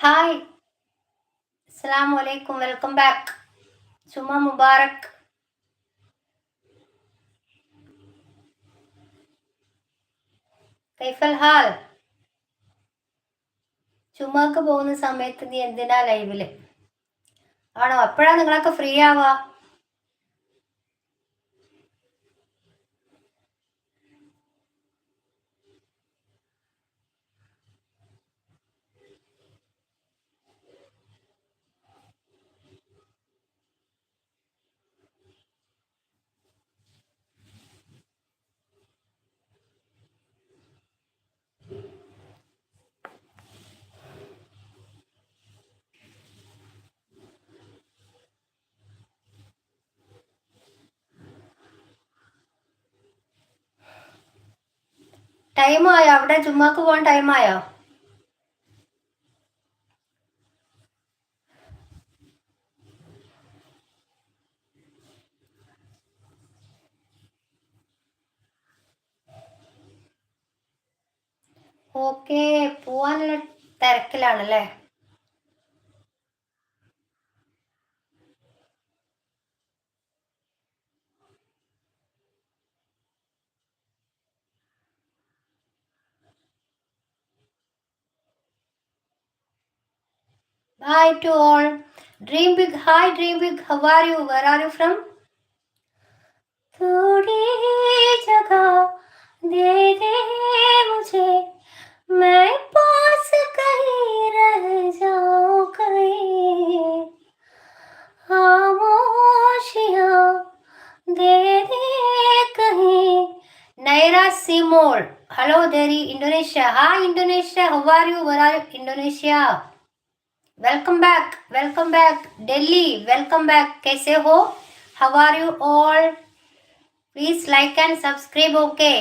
Hi, അസ്സലാമു അലൈക്കും, welcome back. ജുമാ മുബാറക്. കൈഫൽ ഹാൽ. ചുമ്മാക്ക് പോകുന്ന സമയത്ത് നീ എന്തിനാ ലൈവില്? ആണോ? അപ്പോഴാ നിങ്ങളൊക്കെ ഫ്രീ ആവാ? ടൈമായോ? അവിടെ ചുമ്മാക്ക് പോകാൻ ടൈമായോ? ഓക്കെ, പോവാനുള്ള തിരക്കിലാണല്ലേ? Bye to all. Dream big. Hi, dream big. How are you? Where are you from? थोड़ी जगह दे दे मुझे, मैं पास कहीं रह जाऊं, कहीं खामोशियां दे दे कहीं. Naira Simol. Hello there, Indonesia. Hi, Indonesia. How are you? Where are you? Indonesia. Welcome back. Welcome back. Delhi. Welcome back. कैसे हो? How are you all? Please like and subscribe, okay?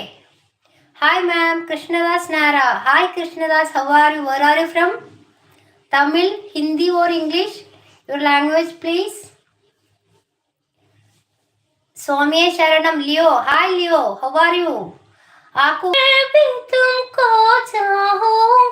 Hi ma'am, Krishnadas Nara. Hi Krishnadas, how are you? Where are you from? Tamil, Hindi or English? Your language please. Soumya Sharanam, Leo. Hi Leo, how are you? Aku भी तुमको चाहूंगी.